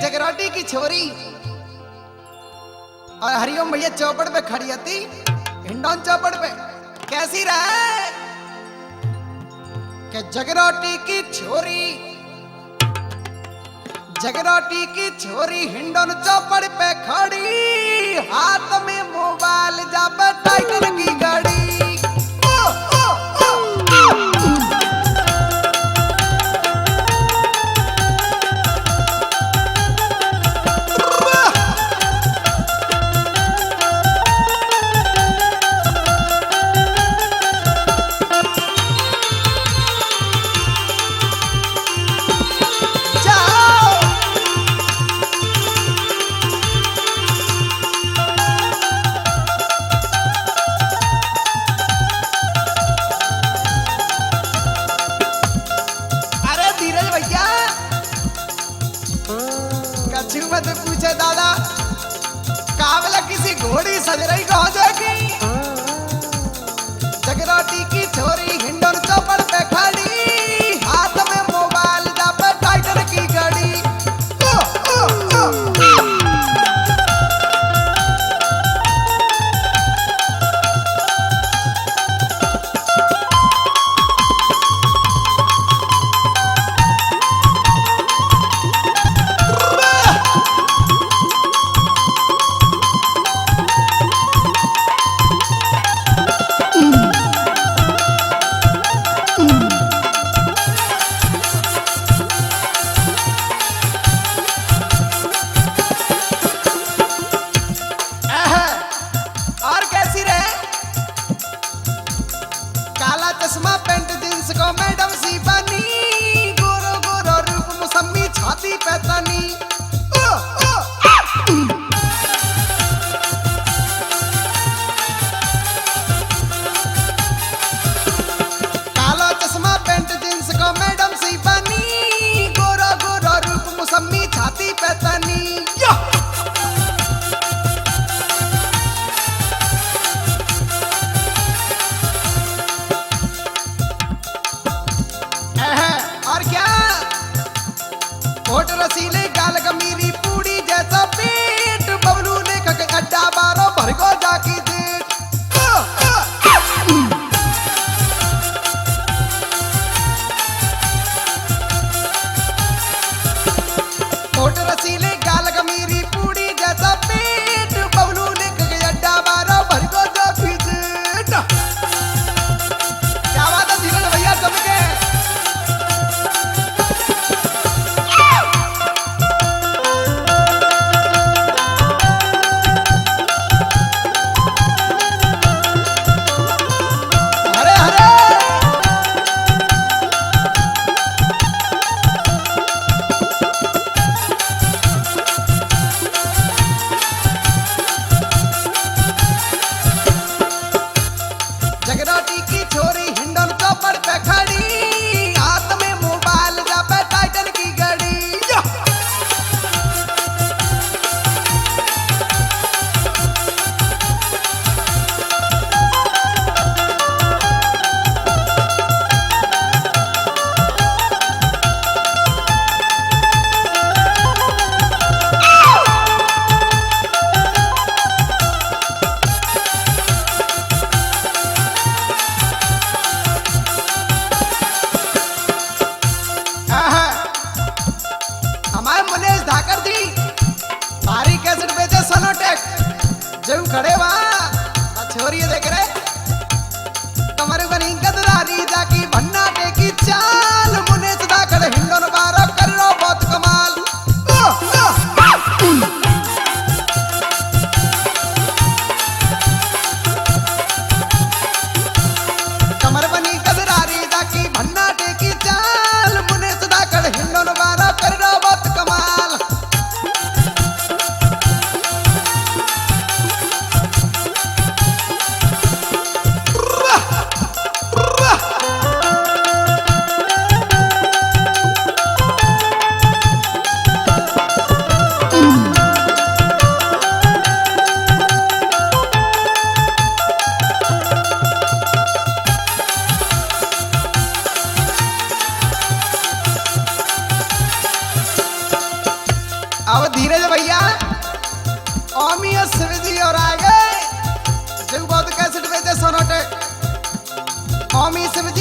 जगराटी की छोरी और हरिओम भैया चौपड़ पे खड़ी थी, हिंडौन चौपड़ पे। कैसी रहे कि जगराटी की छोरी, जगराटी की छोरी हिंडौन चौपड़ पे खड़ी, हाथ में मोबाइल जा पे टाइगर की गाड़ी। मत पूछे दादा, काबला किसी घोड़ी सज रही कहाँ जाएगी। जगराटी की छोरी हिंडौन चौपड़ पे खड़ी, हाथ में मोबाइल जा पे टाइगर की गाड़ी। चश्मा पेंट जींस को मैडम सी बनी, गोरो गोरो रूप मौसमी छाती पे तनी। काला चश्मा पेंट जींस को मैडम सी बनी, गोरो गोरो रूप मौसमी छाती पे तनी। होठ रसीले गाल गमीरी पूड़ी जैसा पेट, बबलू ने अड्डा बारो भर को जाकी जेठ। होठ रसीले गाल गमीरी पूड़ी जैसा पेट, बबलू ने अड्डा बारो भर को जाकी जेठ। क्या बात है धीरज भैया चमके। जगराटी की छोरी हिंडौन चौपड़ पे खड़ी, हाथ में मोबाइल जा पे टाइगर की गाड़ी। जब खड़े वहाँ छोरी देख रहे, कमर बनी गदरारी जाकी भन्ना टेकी चाल, मुने सदा खड़े हिंडौन बारा कर लो बहुत कमाल। कमर बनी गदरारी जाकी भन्ना टेकी चाल, मुने सदा खड़े हिंडौन बारा कर लो बहुत कमाल। स्वामी शिव जी